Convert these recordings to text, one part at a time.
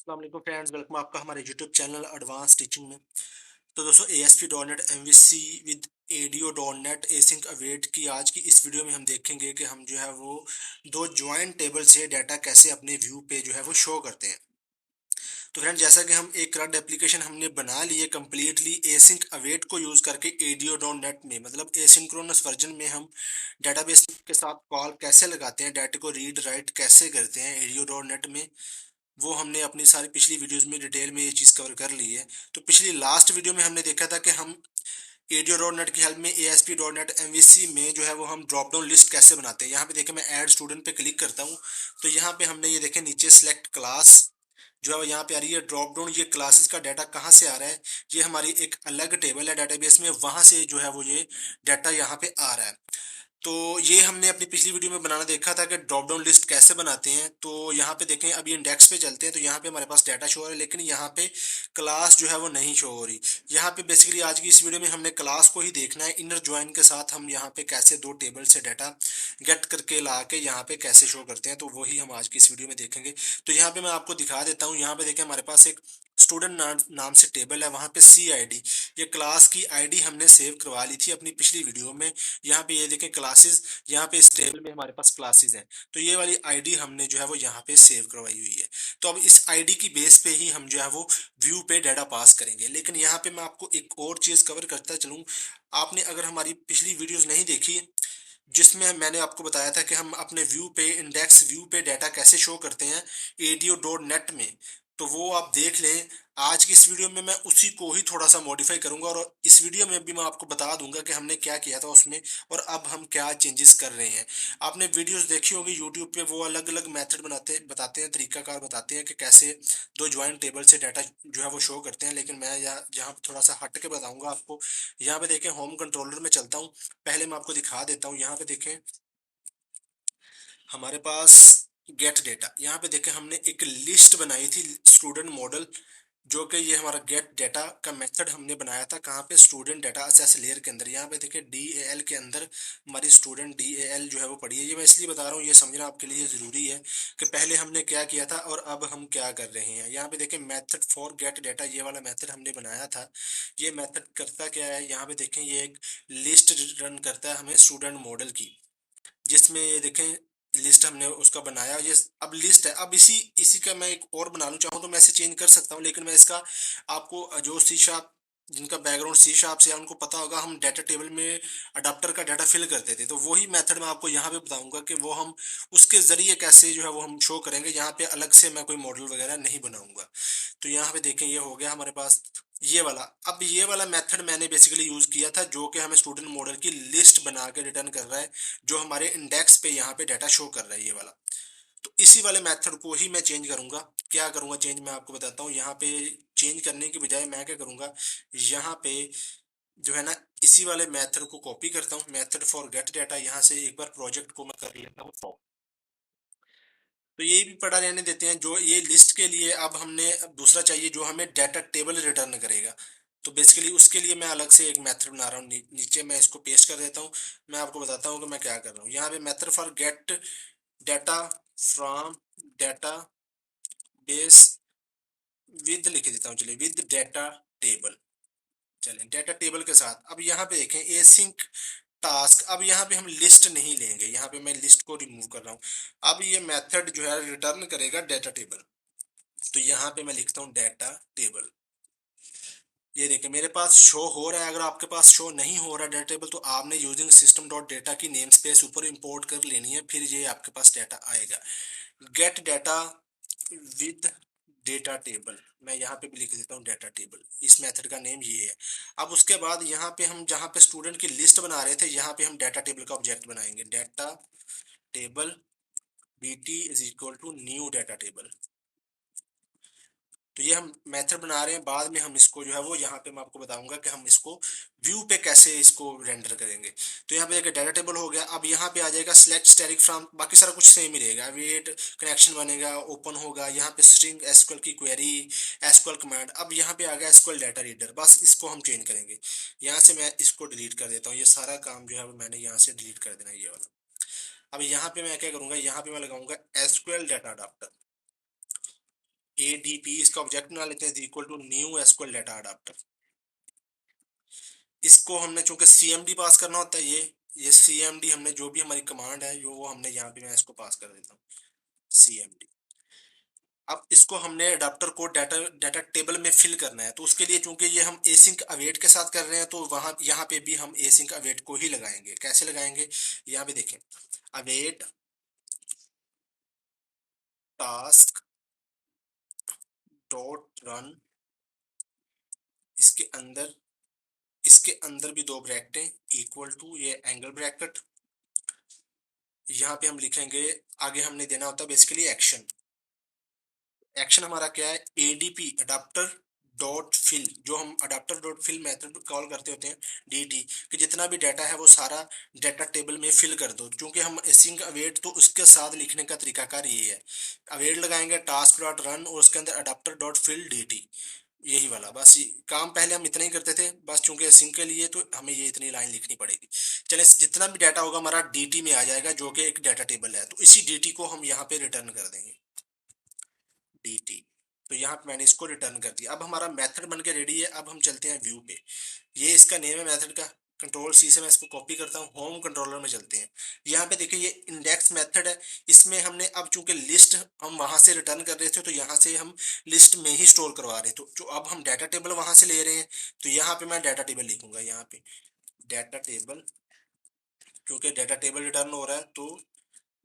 अस्सलाम वालेकुम friends, welcome आपका हमारे यूट्यूब चैनल एडवांस टीचिंग में। तो दोस्तों ASP.NET MVC with ADO.NET async await की आज की इस वीडियो में हम देखेंगे कि हम जो है वो दो ज्वाइंट टेबल से डाटा कैसे अपने व्यू पे जो है वो शो करते हैं। तो फ्रेंड्स, जैसा कि हम एक करंट एप्लीकेशन हमने बना ली है कम्प्लीटली एसिंक अवेट को यूज़ करके ADO.NET में, मतलब एसिंक्रोनस वर्जन में हम डाटाबेस के साथ कॉल कैसे लगाते हैं, डाटा को रीड राइट कैसे करते हैं ADO.NET में, वो हमने अपनी सारी पिछली वीडियोस में डिटेल में ये चीज़ कवर कर ली है। तो पिछली लास्ट वीडियो में हमने देखा था कि हम ADO.NET की हेल्प में ASP.NET MVC में जो है वो हम ड्रॉप डाउन लिस्ट कैसे बनाते हैं। यहाँ पे देखें, मैं ऐड स्टूडेंट पे क्लिक करता हूँ तो यहाँ पे हमने ये देखें नीचे सेलेक्ट क्लास जो है वो यहाँ पे आ रही है। ड्रॉप डाउन ये क्लासेस का डाटा कहाँ से आ रहा है, ये हमारी एक अलग टेबल है डाटाबेस में, वहाँ से जो है वो ये डाटा यहाँ पे आ रहा है। तो ये हमने अपनी पिछली वीडियो में बनाना देखा था कि ड्रॉप डाउन लिस्ट कैसे बनाते हैं। तो यहाँ पे देखें, अभी इंडेक्स पे चलते हैं तो यहाँ पे हमारे पास डाटा शो हो रहा है, लेकिन यहाँ पे क्लास जो है वो नहीं शो हो रही। यहाँ पे बेसिकली आज की इस वीडियो में हमने क्लास को ही देखना है। इनर ज्वाइन के साथ हम यहाँ पे कैसे दो टेबल से डाटा गेट करके ला के यहाँ पे कैसे शो करते हैं, तो वही हम आज की इस वीडियो में देखेंगे। तो यहाँ पे मैं आपको दिखा देता हूँ। यहाँ पे देखें, हमारे पास एक स्टूडेंट नाम से टेबल है, वहाँ पे CID ये क्लास की आईडी हमने सेव करवा ली थी अपनी पिछली वीडियो में। यहाँ पे ये देखें क्लासेस, यहाँ पे इस टेबल में हमारे पास क्लासेस हैं, तो ये वाली आईडी हमने जो है वो यहाँ पे सेव करवाई हुई है। तो अब इस आईडी की बेस पे ही हम जो है वो व्यू पे डाटा पास करेंगे। लेकिन यहाँ पे मैं आपको एक और चीज़ कवर करता चलूँ। आपने अगर हमारी पिछली वीडियोस नहीं देखी जिसमें मैंने आपको बताया था कि हम अपने व्यू पे इंडेक्स व्यू पे डाटा कैसे शो करते हैं ADO.NET में, तो वो आप देख लें। आज की इस वीडियो में मैं उसी को ही थोड़ा सा मॉडिफाई करूंगा और इस वीडियो में भी मैं आपको बता दूंगा कि हमने क्या किया था उसमें और अब हम क्या चेंजेस कर रहे हैं। आपने वीडियोस देखी होगी यूट्यूब पे, वो अलग अलग मेथड बताते हैं, तरीकाकार बताते हैं कि कैसे दो ज्वाइंट टेबल से डाटा जो है वो शो करते हैं। लेकिन मैं यहाँ थोड़ा सा हट के बताऊंगा आपको। यहाँ पे देखें, होम कंट्रोलर में चलता हूँ, पहले मैं आपको दिखा देता हूँ। यहाँ पे देखें, हमारे पास गेट डेटा, यहाँ पे देखें हमने एक लिस्ट बनाई थी स्टूडेंट मॉडल, जो कि ये हमारा गेट डाटा का मेथड हमने बनाया था कहाँ पे, स्टूडेंट डाटा एक्सेस लेयर के अंदर। यहाँ पे देखिए DAL के अंदर हमारी स्टूडेंट DAL जो है वो पड़ी है। ये मैं इसलिए बता रहा हूँ, ये समझना आपके लिए ज़रूरी है कि पहले हमने क्या किया था और अब हम क्या कर रहे हैं। यहाँ पे देखें मेथड फॉर गेट डाटा, ये वाला मेथड हमने बनाया था। ये मेथड करता क्या है, यहाँ पे देखें ये एक लिस्ट रन करता है हमें स्टूडेंट मॉडल की, जिसमें ये देखें लिस्ट हमने उसका बनाया। ये अब लिस्ट है। अब इसी इसी का मैं एक और बनाना चाहूँ तो मैं इसे चेंज कर सकता हूँ, लेकिन मैं इसका आपको जो सी शार्प, जिनका बैकग्राउंड C शार्प से है उनको पता होगा, हम डाटा टेबल में अडाप्टर का डाटा फिल करते थे। तो वही मेथड मैं आपको यहाँ पे बताऊंगा कि वो हम उसके जरिए कैसे जो है वो हम शो करेंगे। यहाँ पे अलग से मैं कोई मॉडल वगैरह नहीं बनाऊंगा। तो यहाँ पे देखें, ये हो गया हमारे पास ये वाला। अब ये वाला मेथड मैंने बेसिकली यूज किया था, जो कि हमें स्टूडेंट मॉडल की लिस्ट बना के रिटर्न कर रहा है, जो हमारे इंडेक्स पे यहाँ पे डाटा शो कर रहा है ये वाला। तो इसी वाले मेथड को ही मैं चेंज करूंगा। क्या करूंगा चेंज, मैं आपको बताता हूँ। यहाँ पे चेंज करने की बजाय मैं क्या करूंगा, यहाँ पे जो है ना, इसी वाले मेथड को कॉपी करता हूँ, मेथड फॉर गेट डाटा। यहाँ से एक बार प्रोजेक्ट को मैं कर लेता हूँ। तो ये भी पड़ा रहने देते हैं। जो ये लिस्ट के लिए अब हमने अब दूसरा चाहिए जो हमें डाटा टेबल रिटर्न करेगा। तो बेसिकली उसके लिए मैं अलग से एक मेथड बना रहा हूँ। नीचे मैं इसको पेस्ट कर देता हूँ। मैं आपको बताता हूँ कि मैं क्या कर रहा हूँ। यहाँ पे method for gate data from data base with लिख देता हूँ, चलिए विद डाटा टेबल। चलें, डाटा टेबल के साथ अब यहाँ पे देखें एसिंक टास्क। अब यहाँ पे हम लिस्ट नहीं लेंगे, यहाँ पे मैं लिस्ट को रिमूव कर रहा हूँ। अब ये मेथड जो है रिटर्न करेगा डाटा टेबल। तो यहाँ पे मैं लिखता हूँ डाटा टेबल। ये देखिए मेरे पास शो हो रहा है। अगर आपके पास शो नहीं हो रहा डाटा टेबल, तो आपने यूजिंग सिस्टम डॉट डेटा की नेम स्पेस ऊपर इंपोर्ट कर लेनी है, फिर ये आपके पास डाटा आएगा। Gate data with data table, मैं यहाँ पे भी लिख देता हूँ डाटा टेबल। इस मेथड का नेम ये है। अब उसके बाद यहाँ पे हम जहाँ पे स्टूडेंट की लिस्ट बना रहे थे, यहाँ पे हम डाटा टेबल का ऑब्जेक्ट बनाएंगे। Data table BT is equal to new data table. तो ये हम मेथड बना रहे हैं, बाद में हम इसको जो है वो यहाँ पे मैं आपको बताऊंगा कि हम इसको व्यू पे कैसे इसको रेंडर करेंगे। तो यहाँ पे देखिए डाटा टेबल हो गया। अब यहाँ पे आ जाएगा सिलेक्ट स्टैटिक फ्रॉम, बाकी सारा कुछ सेम ही रहेगा। वेट कनेक्शन बनेगा, ओपन होगा, यहाँ पे स्ट्रिंग एसक्यूएल की क्वेरी, एसक्यूएल कमांड। अब यहाँ पे आ गया एसक्यूएल डाटा रीडर, बस इसको हम चेंज करेंगे। यहाँ से मैं इसको डिलीट कर देता हूँ। ये सारा काम जो है वो मैंने यहाँ से डिलीट कर देना है, ये वाला। अब यहाँ पे मैं क्या करूँगा, यहाँ पे मैं लगाऊंगा एसक्यूएल डाटा अडाप्टर। ADP इसका ऑब्जेक्ट बना लेते हैं equal to new SQL data adapter. इसको हमने चूंकि CMD पास करना होता है, ये CMD हमने जो भी हमारी कमांड है जो वो हमने यहाँ पे मैं इसको पास कर देता हूँ CMD। अब इसको हमने अडाप्टर को डाटा डाटा टेबल में फिल करना है, तो उसके लिए चूंकि ये हम एसिंक अवेट के साथ कर रहे हैं तो वहां यहाँ पे भी हम एसिंक अवेट को ही लगाएंगे। कैसे लगाएंगे, यहाँ पे देखें, अवेट टास्क डॉट रन, इसके अंदर इसके अंदर भी दो ब्रैकेटें इक्वल टू ये एंगल ब्रैकेट, यहाँ पे हम लिखेंगे, आगे हमने देना होता है बेसिकली एक्शन। एक्शन हमारा क्या है, ADP अडाप्टर डॉट फिल, जो हम adapter dot fill method call करते होते हैं DT, कि जितना भी डाटा है वो सारा डाटा टेबल में फिल कर दो। क्योंकि हम एसिंक अवेट तो उसके साथ लिखने का तरीकाकार ये है, अवेट लगाएंगे टास्क डॉट रन और उसके अंदर अडाप्टर डॉट फिल DT, यही वाला बस काम पहले हम इतना ही करते थे, बस चूंकि सिंक के लिए तो हमें ये इतनी लाइन लिखनी पड़ेगी। चले, जितना भी डाटा होगा हमारा DT में आ जाएगा, जो कि एक डाटा टेबल है, तो इसी DT को हम यहाँ पे रिटर्न कर देंगे DT। तो यहाँ पे मैंने इसको रिटर्न कर दिया। अब हमारा मेथड बन के रेडी है। अब हम चलते हैं व्यू पे, ये इसका नेम है मेथड का, कंट्रोल C से मैं इसको कॉपी करता हूँ, होम कंट्रोलर में चलते हैं। यहाँ पे देखिए ये इंडेक्स मेथड है, इसमें हमने अब चूंकि लिस्ट हम वहां से रिटर्न कर रहे थे तो यहाँ से हम लिस्ट में ही स्टोर करवा रहे थे, तो जो अब हम डाटा टेबल वहां से ले रहे हैं, तो यहाँ पे मैं डाटा टेबल लिखूंगा, यहाँ पे डाटा टेबल, क्योंकि डाटा टेबल रिटर्न हो रहा है तो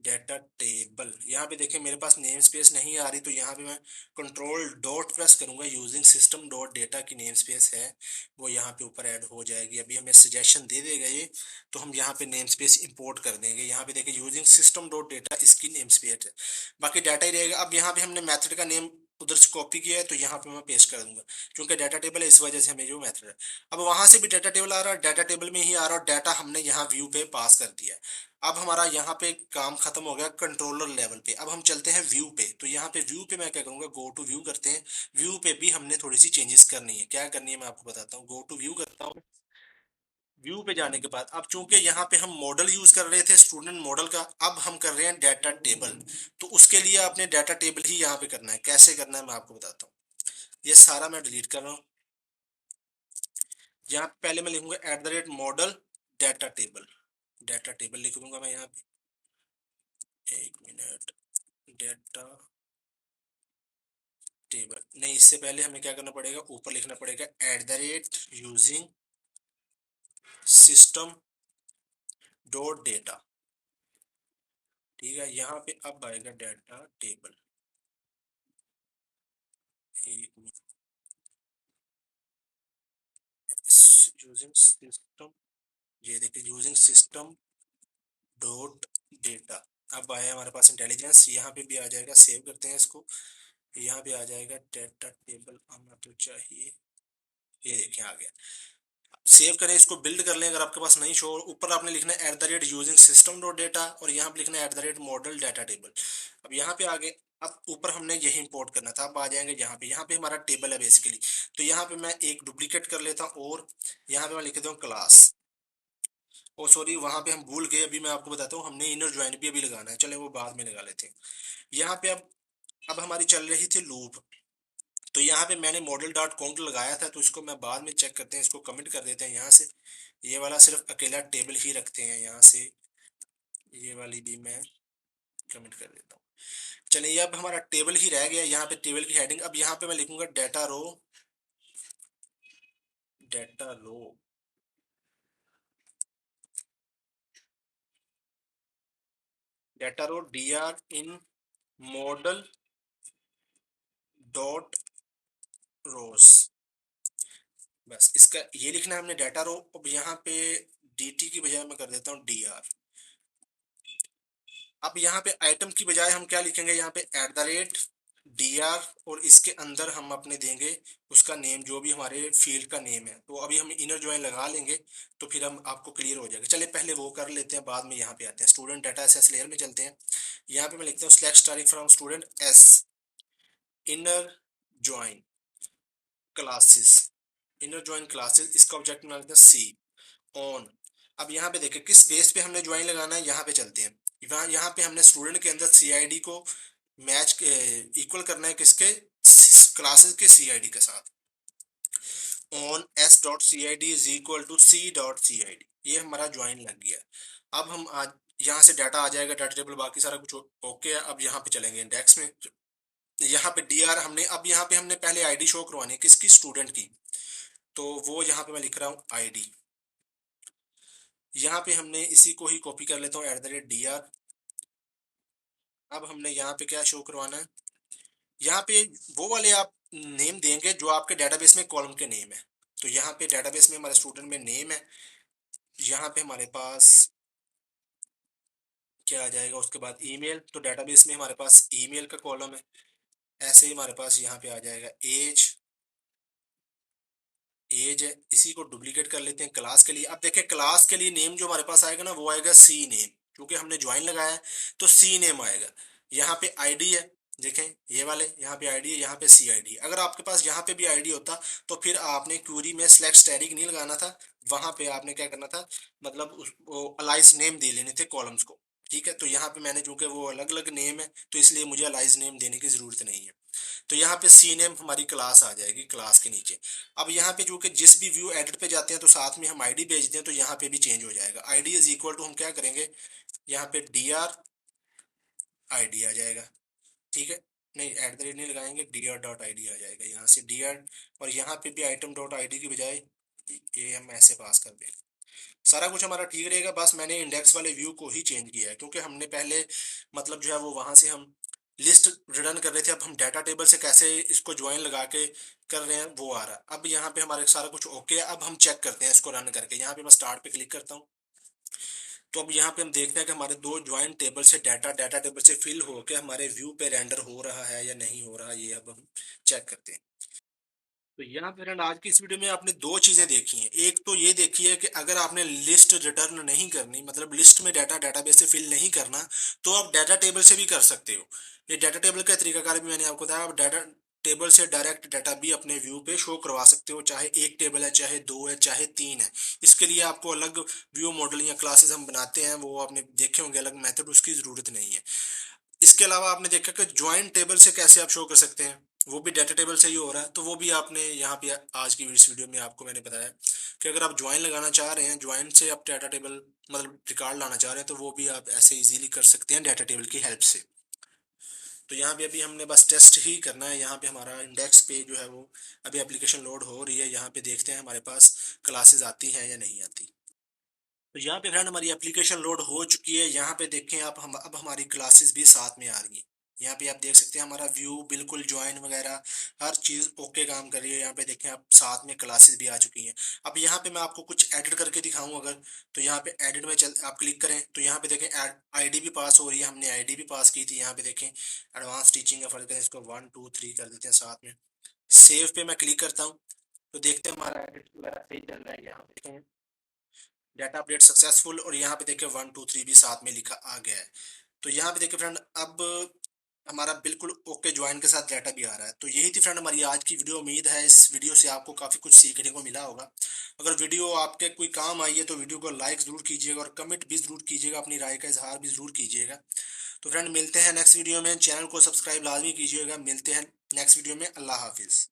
डाटा टेबल। यहाँ पे देखिए मेरे पास नेम स्पेस नहीं आ रही, तो यहाँ पे मैं कंट्रोल डॉट प्रेस करूंगा, यूजिंग सिस्टम डॉट डेटा की नेम स्पेस है वो यहाँ पे ऊपर ऐड हो जाएगी। अभी हमें सजेशन दे देगा ये, तो हम यहाँ पे नेम स्पेस इंपोर्ट कर देंगे। यहाँ पे देखिए यूजिंग सिस्टम डॉट डेटा इसकी नेम स्पेस है, बाकी डाटा ही रहेगा। अब यहाँ पे हमने मेथड का नेम उधर से कॉपी किया है तो यहाँ पे मैं पेस्ट कर दूंगा, क्योंकि डाटा टेबल है इस वजह से हमें जो मेथड है। अब वहां से भी डाटा टेबल आ रहा है, डाटा टेबल में ही आ रहा है, डाटा हमने यहाँ व्यू पे पास कर दिया है। अब हमारा यहाँ पे काम खत्म हो गया कंट्रोलर लेवल पे। अब हम चलते हैं व्यू पे, तो यहाँ पे व्यू पे मैं क्या करूंगा, गो टू व्यू करते हैं। व्यू पे भी हमने थोड़ी सी चेंजेस करनी है, क्या करनी है मैं आपको बताता हूँ। गो टू व्यू करता हूँ, व्यू पे जाने के बाद अब चूंकि यहाँ पे हम मॉडल यूज कर रहे थे स्टूडेंट मॉडल का, अब हम कर रहे हैं डाटा टेबल, तो उसके लिए आपने डाटा टेबल ही यहाँ पे करना है। कैसे करना है मैं आपको बताता हूँ, ये सारा मैं डिलीट कर रहा हूँ। यहाँ पे पहले मैं लिखूंगा @model data table, data table लिख दूंगा मैं यहाँ पे, एक मिनट, डाटा टेबल नहीं, इससे पहले हमें क्या करना पड़ेगा, ऊपर लिखना पड़ेगा यूजिंग सिस्टम डॉट डेटा। ठीक है, यहाँ पे अब आएगा डाटा टेबल, एक यूजिंग सिस्टम, ये देखिए यूजिंग सिस्टम डॉट डेटा। अब आया हमारे पास इंटेलिजेंस, यहाँ पे भी आ जाएगा, सेव करते हैं इसको, यहाँ पे आ जाएगा डाटा टेबल आना तो चाहिए, ये देखिए आ गया। सेव करें, इसको बिल्ड कर लें, अगर आपके पास नहीं शो, ऊपर आपने लिखना है यूजिंग सिस्टम डॉट डेटा और यहाँ पे लिखना है मॉडल डाटा टेबल। अब यहाँ पे आगे, अब ऊपर हमने यही इंपोर्ट करना था। अब आ जाएंगे यहाँ पे हमारा टेबल है बेसिकली, तो यहाँ पे मैं एक डुप्लीकेट कर लेता हूँ और यहाँ पे मैं लिख देता हूँ क्लास। ओ सॉरी, वहां पे हम भूल गए, अभी मैं आपको बताता हूँ, हमने इनर ज्वाइन भी अभी लगाना है, चले वो बाद में लगा लेते हैं। यहाँ पे अब हमारी चल रही थी लूप, तो यहाँ पे मैंने मॉडल डॉट काउंट लगाया था, तो इसको मैं बाद में चेक करते हैं, इसको कमेंट कर देते हैं यहाँ से, ये वाला सिर्फ अकेला टेबल ही रखते हैं यहाँ से, ये वाली भी मैं कमेंट कर देता हूँ। चलिए अब हमारा टेबल ही रह गया, यहाँ पे टेबल की हेडिंग, अब यहाँ पे मैं लिखूंगा डाटा रो, डाटा रो, डाटा रो dr इन मॉडल डॉट रोज, बस इसका ये लिखना है हमने डाटा रो। अब यहाँ पे dt की बजाय मैं कर देता हूँ dr। अब यहाँ पे आइटम की बजाय हम क्या लिखेंगे, यहाँ पे dr और इसके अंदर हम अपने देंगे उसका नेम, जो भी हमारे फील्ड का नेम है। तो अभी हम इनर ज्वाइन लगा लेंगे तो फिर हम आपको क्लियर हो जाएगा। चलिए पहले वो कर लेते हैं, बाद में यहाँ पे आते हैं, स्टूडेंट डाटा एसएस लेयर में चलते हैं। यहाँ पे मैं लिखता हूँ सिलेक्ट तारीख from student S inner join classes, inner join classes, इसका ऑब्जेक्ट बना लेते हैं सी ऑन। अब यहाँ पे देखिए किस बेस पे हमने ज्वाइन लगाना है, यहाँ पे चलते हैं। यहाँ यहाँ पे हमने स्टूडेंट के अंदर CID को मैच इक्वल करना है किसके, क्लासेस के CID के साथ। On S dot C I D is equal to C dot C I D, ये हमारा ज्वाइन लग गया। अब हम आज यहाँ से डाटा आ जाएगा, डाटा टेबल बाकी सारा कुछ ओके है। अब यहाँ पे चलेंगे इंडेक्स में, यहाँ पे DR हमने, अब यहाँ पे हमने पहले आईडी शो करवानी है किसकी, स्टूडेंट की। तो वो यहाँ पे मैं लिख रहा हूँ आईडी। यहाँ पे हमने इसी को ही कॉपी कर लेता हूँ @DR। अब हमने यहाँ पे क्या शो करवाना है, यहाँ पे वो वाले आप नेम देंगे जो आपके डेटाबेस में कॉलम के नेम है। तो यहाँ पे डेटाबेस में हमारे स्टूडेंट में नेम है, यहाँ पे हमारे पास क्या आ जाएगा, उसके बाद ईमेल, तो डेटाबेस में हमारे पास ईमेल का कॉलम है। ऐसे ही हमारे पास यहाँ पे आ जाएगा एज, एज है, इसी को डुप्लीकेट कर लेते हैं क्लास के लिए। अब देखें क्लास के लिए नेम जो हमारे पास आएगा ना, वो आएगा C नेम, क्योंकि हमने ज्वाइन लगाया है तो C नेम आएगा। यहाँ पे आईडी है, देखें ये वाले यहाँ पे आईडी है, यहाँ पे CID। अगर आपके पास यहाँ पे भी आईडी होता तो फिर आपने क्यूरी में सिलेक्ट स्टैटिक नहीं लगाना था, वहां पे आपने क्या करना था, मतलब वो अलाइज नेम दे लेने थे कॉलम्स को। ठीक है, तो यहाँ पे मैंने, चूंकि वो अलग अलग नेम है तो इसलिए मुझे अलाइज नेम देने की जरूरत नहीं है। तो यहाँ पे C नेम हमारी क्लास आ जाएगी, क्लास के नीचे। अब यहाँ पे जो कि जिस भी व्यू एडिट पे जाते हैं तो साथ में हम आईडी भेजते हैं, तो यहाँ पे भी चेंज हो जाएगा। आईडी इज इक्वल टू हम क्या करेंगे, यहाँ पे DR ID आ जाएगा। ठीक है, नहीं @ नहीं लगाएंगे, DR.ID आ जाएगा यहाँ से DR। और यहाँ पे भी item.id की बजाय ये हम ऐसे पास कर दें, सारा कुछ हमारा ठीक रहेगा। बस मैंने इंडेक्स वाले व्यू को ही चेंज किया है, क्योंकि हमने पहले मतलब जो है वो वहां से हम लिस्ट रिटर्न कर रहे थे, अब हम डाटा टेबल से कैसे इसको ज्वाइन लगा के कर रहे हैं वो आ रहा है। अब यहाँ पे हमारे सारा कुछ ओके है। अब हम चेक करते हैं इसको रन करके, यहाँ पे मैं स्टार्ट पे क्लिक करता हूँ। तो अब यहाँ पे हम देखते हैं कि हमारे दो ज्वाइन टेबल से डाटा टेबल से फिल होके हमारे व्यू पे रेंडर हो रहा है या नहीं हो रहा, ये अब हम चेक करते हैं। तो यहाँ पे फ्रेंड आज की इस वीडियो में आपने दो चीजें देखी हैं। एक तो ये देखी है कि अगर आपने लिस्ट रिटर्न नहीं करनी, मतलब लिस्ट में डाटा डेटाबेस से फिल नहीं करना, तो आप डाटा टेबल से भी कर सकते हो। ये डाटा टेबल का तरीकाकार भी मैंने आपको बताया। आप डाटा टेबल से डायरेक्ट डाटा भी अपने व्यू पे शो करवा सकते हो, चाहे एक टेबल है, चाहे दो है, चाहे तीन है। इसके लिए आपको अलग व्यू मॉडल या क्लासेस हम बनाते हैं, वो आपने देखे होंगे अलग मेथड, उसकी जरूरत नहीं है। इसके अलावा आपने देखा कि ज्वाइन टेबल से कैसे आप शो कर सकते हैं, वो भी डाटा टेबल से ही हो रहा है। तो वो भी आपने यहाँ पे आज की इस वीडियो में आपको मैंने बताया कि अगर आप ज्वाइन लगाना चाह रहे हैं, ज्वाइन से आप डाटा टेबल मतलब रिकॉर्ड लाना चाह रहे हैं, तो वो भी आप ऐसे इजीली कर सकते हैं डाटा टेबल की हेल्प से। तो यहाँ पे अभी हमने बस टेस्ट ही करना है। यहाँ पे हमारा इंडेक्स पे जो है वो अभी एप्लीकेशन लोड हो रही है। यहाँ पे देखते हैं हमारे पास क्लासेस आती हैं या नहीं आती। तो यहाँ पे फ्रेंड हमारी एप्लीकेशन लोड हो चुकी है। यहाँ पे देखें आप, हम अब हमारी क्लासेस भी साथ में आ रही हैं। यहाँ पे आप देख सकते हैं हमारा व्यू बिल्कुल ज्वाइन वगैरह हर चीज़ ओके काम कर रही है। यहाँ पे देखें आप, साथ में क्लासेस भी आ चुकी हैं। अब यहाँ पे मैं आपको कुछ एडिट करके दिखाऊं अगर, तो यहाँ पे एडिट में चल आप क्लिक करें तो यहाँ पे देखें आईडी भी पास हो रही है, हमने आईडी भी पास की थी। यहाँ पे देखें एडवांस टीचिंग का फर्क है, इसको 1 2 3 कर देते हैं साथ में। सेव पे मैं क्लिक करता हूँ तो देखते हैं हमारा एडिट वगैरह सही चल रहा है। यहाँ पे देखें डाटा अपडेट सक्सेसफुल, और यहाँ पे देखिए 1 2 3 भी साथ में लिखा आ गया है। तो यहाँ पे देखिए फ्रेंड अब हमारा बिल्कुल ओके ज्वाइन के साथ डाटा भी आ रहा है। तो यही थी फ्रेंड हमारी आज की वीडियो। उम्मीद है इस वीडियो से आपको काफ़ी कुछ सीखने को मिला होगा। अगर वीडियो आपके कोई काम आई है तो वीडियो को लाइक ज़रूर कीजिएगा और कमेंट भी ज़रूर कीजिएगा, अपनी राय का इजहार भी ज़रूर कीजिएगा। तो फ्रेंड मिलते हैं नेक्स्ट वीडियो में, चैनल को सब्सक्राइब लाजमी कीजिएगा। मिलते हैं नेक्स्ट वीडियो में, अल्लाह हाफिज़।